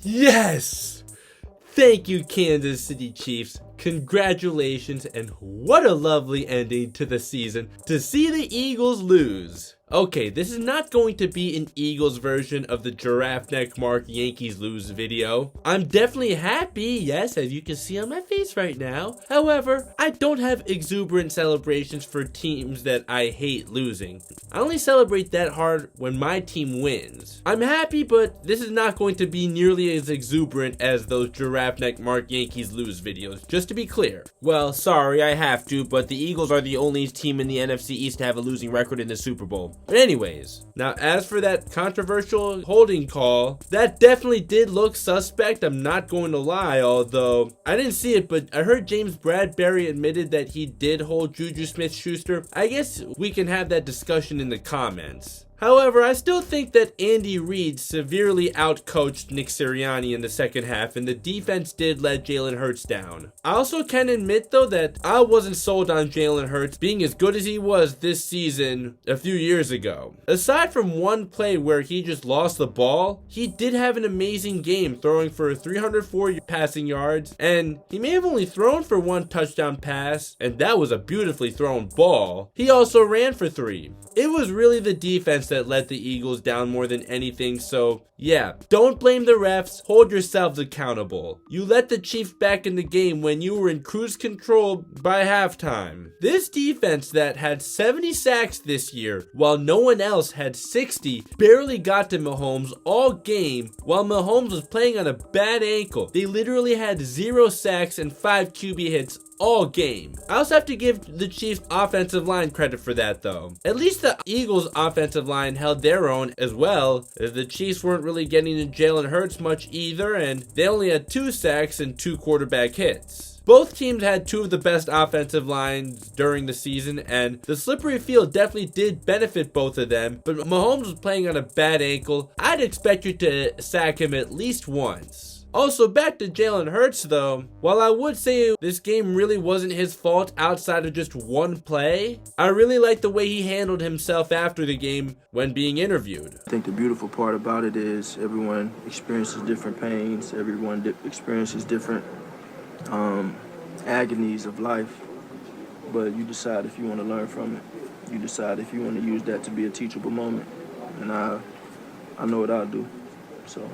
Yes! Thank you, Kansas City Chiefs. Congratulations, and what a lovely ending to the season to see the Eagles lose. Okay, this is not going to be an Eagles version of the giraffe neck mark Yankees lose video. I'm definitely happy, yes, as you can see on my face right now. However, I don't have exuberant celebrations for teams that I hate losing. I only celebrate that hard when my team wins. I'm happy, but this is not going to be nearly as exuberant as those giraffe neck mark Yankees lose videos, just to be clear. Well, sorry, I have to, but the Eagles are the only team in the NFC East to have a losing record in the Super Bowl. But anyways, now as for that controversial holding call, that definitely did look suspect, I'm not going to lie, although I didn't see it, but I heard James Bradbury admitted that he did hold Juju Smith-Schuster. I guess we can have that discussion in the comments. However, I still think that Andy Reid severely outcoached Nick Sirianni in the second half, and the defense did let Jalen Hurts down. I also can admit, though, that I wasn't sold on Jalen Hurts being as good as he was this season a few years ago. Aside from one play where he just lost the ball, he did have an amazing game, throwing for 304 passing yards, and he may have only thrown for one touchdown pass, and that was a beautifully thrown ball. He also ran for 3. It was really the defense that let the Eagles down more than anything, so yeah, don't blame the refs, hold yourselves accountable. You let the Chiefs back in the game when you were in cruise control by halftime. This defense that had 70 sacks this year, while no one else had 60, barely got to Mahomes all game while Mahomes was playing on a bad ankle. They literally had 0 sacks and 5 QB hits all game. I also have to give the Chiefs offensive line credit for that though. At least the Eagles offensive line held their own as well, as the Chiefs weren't really getting to Jalen Hurts much either, and they only had 2 sacks and 2 quarterback hits. Both teams had 2 of the best offensive lines during the season, and the slippery field definitely did benefit both of them, but Mahomes was playing on a bad ankle. I'd expect you to sack him at least once. Also, back to Jalen Hurts though, while I would say this game really wasn't his fault outside of just one play, I really liked the way he handled himself after the game when being interviewed. I think the beautiful part about it is everyone experiences different pains, everyone experiences different agonies of life, but you decide if you want to learn from it. You decide if you want to use that to be a teachable moment, and I know what I'll do, so.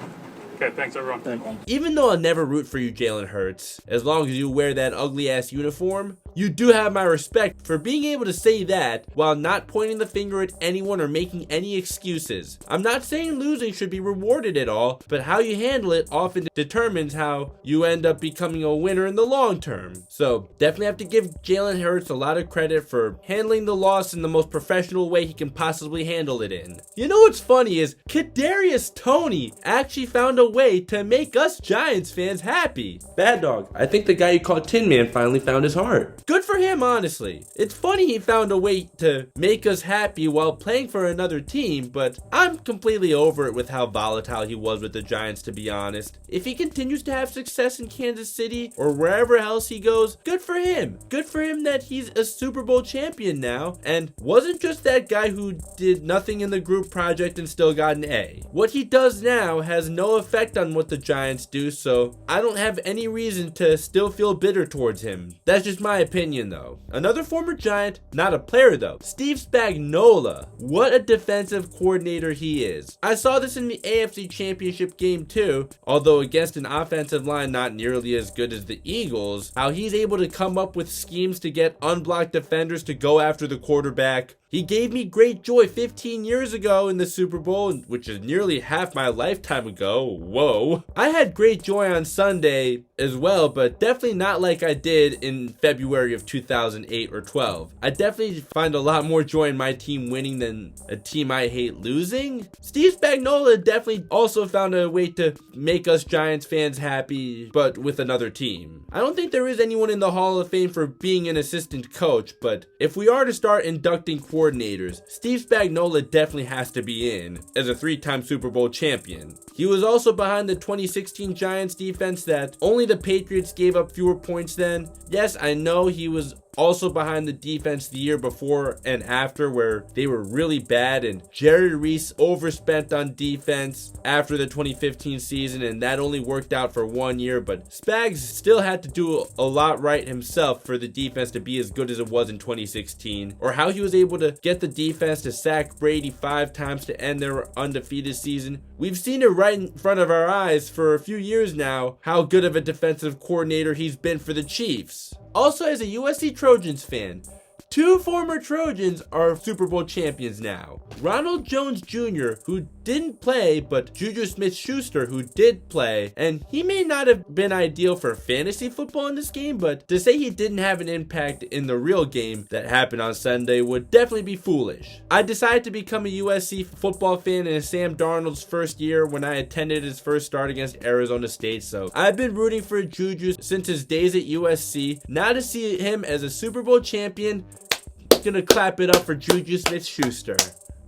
Okay, thanks everyone. Thank you. Even though I'll never root for you, Jalen Hurts, as long as you wear that ugly ass uniform, you do have my respect for being able to say that while not pointing the finger at anyone or making any excuses. I'm not saying losing should be rewarded at all, but how you handle it often determines how you end up becoming a winner in the long term. So definitely have to give Jalen Hurts a lot of credit for handling the loss in the most professional way he can possibly handle it in. You know what's funny is Kadarius Toney actually found a way to make us Giants fans happy. Bad Dog, I think the guy you called Tin Man finally found his heart. Good for him, honestly. It's funny he found a way to make us happy while playing for another team, but I'm completely over it with how volatile he was with the Giants, to be honest. If he continues to have success in Kansas City or wherever else he goes, good for him. Good for him that he's a Super Bowl champion now, and wasn't just that guy who did nothing in the group project and still got an A. What he does now has no effect on what the Giants do, so I don't have any reason to still feel bitter towards him. That's just my opinion though. Another former Giant, not a player though, Steve Spagnuolo. What a defensive coordinator he is. I saw this in the AFC Championship game too, although against an offensive line not nearly as good as the Eagles, how he's able to come up with schemes to get unblocked defenders to go after the quarterback. He gave me great joy 15 years ago in the Super Bowl, which is nearly half my lifetime ago. Whoa. I had great joy on Sunday as well, but definitely not like I did in February of 2008 or 12. I definitely find a lot more joy in my team winning than a team I hate losing. Steve Spagnuolo definitely also found a way to make us Giants fans happy, but with another team. I don't think there is anyone in the Hall of Fame for being an assistant coach, but if we are to start inducting coordinators, Steve Spagnuolo definitely has to be in as a 3-time Super Bowl champion. He was also behind the 2016 Giants defense that only the Patriots gave up fewer points than. Yes, I know he was also behind the defense the year before and after, where they were really bad, and Jerry Reese overspent on defense after the 2015 season, and that only worked out for 1 year, but Spags still had to do a lot right himself for the defense to be as good as it was in 2016, or how he was able to get the defense to sack Brady 5 times to end their undefeated season. We've seen it right in front of our eyes for a few years now, how good of a defensive coordinator he's been for the Chiefs. Also, as a USC Trojans fan, 2 former Trojans are Super Bowl champions now. Ronald Jones Jr., who didn't play, but Juju Smith-Schuster, who did play, and he may not have been ideal for fantasy football in this game, but to say he didn't have an impact in the real game that happened on Sunday would definitely be foolish. I decided to become a USC football fan in Sam Darnold's first year when I attended his first start against Arizona State, so I've been rooting for Juju since his days at USC. Now to see him as a Super Bowl champion, gonna clap it up for Juju Smith-Schuster.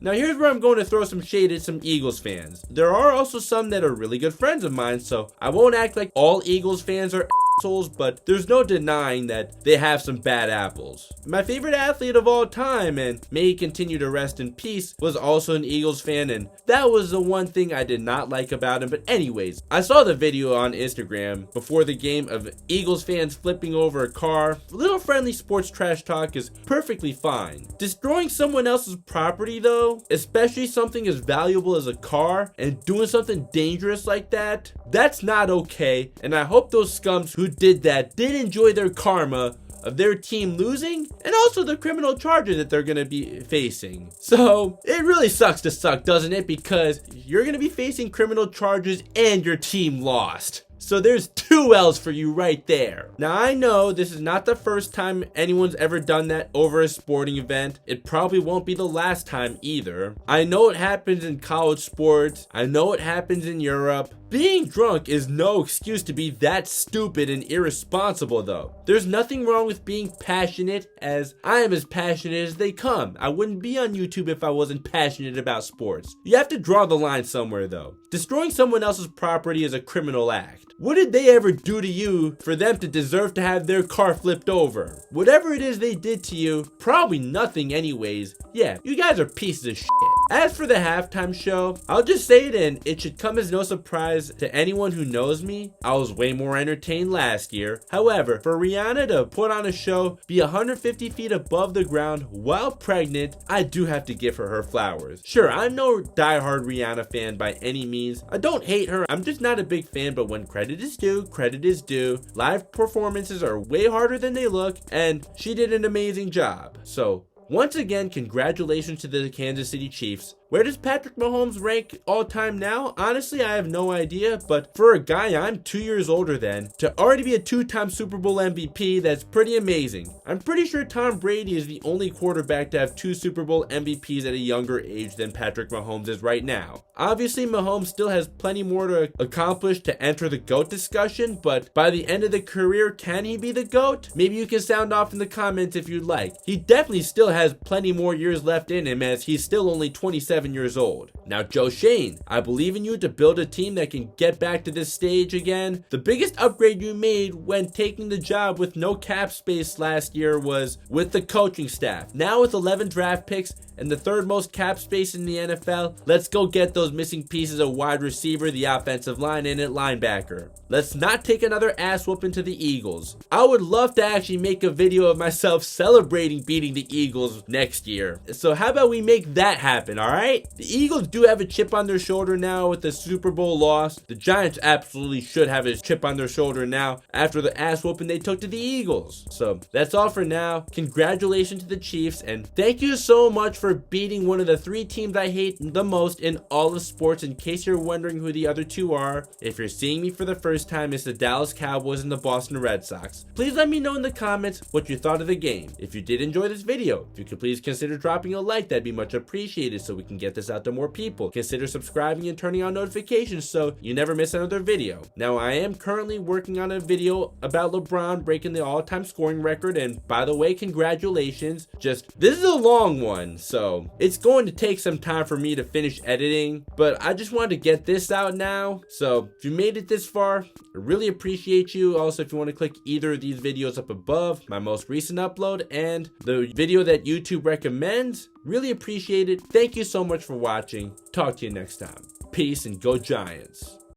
Now here's where I'm going to throw some shade at some Eagles fans. There are also some that are really good friends of mine, so I won't act like all Eagles fans are assholes, but there's no denying that they have some bad apples. My favorite athlete of all time, and may he continue to rest in peace, was also an Eagles fan, and that was the one thing I did not like about him. But anyways, I saw the video on Instagram before the game of Eagles fans flipping over a car. A little friendly sports trash talk is perfectly fine. Destroying someone else's property though, especially something as valuable as a car, and doing something dangerous like that, that's not okay, and I hope those scums who did that did enjoy their karma of their team losing, and also the criminal charges that they're going to be facing. So it really sucks to suck, doesn't it? Because you're going to be facing criminal charges and your team lost. So there's 2 L's for you right there. Now I know this is not the first time anyone's ever done that over a sporting event. It probably won't be the last time either. I know it happens in college sports. I know it happens in Europe. Being drunk is no excuse to be that stupid and irresponsible though. There's nothing wrong with being passionate, as I am as passionate as they come. I wouldn't be on YouTube if I wasn't passionate about sports. You have to draw the line somewhere though. Destroying someone else's property is a criminal act. What did they ever do to you for them to deserve to have their car flipped over? Whatever it is they did to you, probably nothing anyways. Yeah, you guys are pieces of shit. As for the halftime show, I'll just say it, and it should come as no surprise to anyone who knows me, I was way more entertained last year. However, for Rihanna to put on a show, be 150 feet above the ground while pregnant, I do have to give her flowers. Sure, I'm no diehard Rihanna fan by any means. I don't hate her, I'm just not a big fan, but when credit is due, credit is due. Live performances are way harder than they look, and she did an amazing job. So, once again, congratulations to the Kansas City Chiefs. Where does Patrick Mahomes rank all time now? Honestly, I have no idea, but for a guy I'm 2 years older than, to already be a 2-time Super Bowl MVP, that's pretty amazing. I'm pretty sure Tom Brady is the only quarterback to have 2 Super Bowl MVPs at a younger age than Patrick Mahomes is right now. Obviously, Mahomes still has plenty more to accomplish to enter the GOAT discussion, but by the end of the career, can he be the GOAT? Maybe you can sound off in the comments if you'd like. He definitely still has plenty more years left in him, as he's still only 27 years old. Now, Joe Shane, I believe in you to build a team that can get back to this stage again. The biggest upgrade you made when taking the job with no cap space last year was with the coaching staff. Now with 11 draft picks and the 3rd most cap space in the NFL, let's go get those missing pieces of wide receiver, the offensive line, and at linebacker. Let's not take another ass whooping to the Eagles. I would love to actually make a video of myself celebrating beating the Eagles next year. So how about we make that happen, alright? The Eagles do have a chip on their shoulder now with the Super Bowl loss. The Giants absolutely should have a chip on their shoulder now after the ass whooping they took to the Eagles. So that's all for now. Congratulations to the Chiefs, and thank you so much for beating one of the 3 teams I hate the most in all of sports. In case you're wondering who the other 2 are, if you're seeing me for the first time, it's the Dallas Cowboys and the Boston Red Sox. Please let me know in the comments what you thought of the game. If you did enjoy this video, if you could please consider dropping a like, that'd be much appreciated so we can get this out to more people. people. Consider subscribing and turning on notifications so you never miss another video. Now, I am currently working on a video about LeBron breaking the all-time scoring record, and by the way, congratulations. This is a long one, so it's going to take some time for me to finish editing, but I just wanted to get this out now. So if you made it this far, I really appreciate you. Also, if you want to click either of these videos up above, my most recent upload and the video that YouTube recommends, really appreciate it. Thank you so much for watching. Talk to you next time. Peace and go Giants.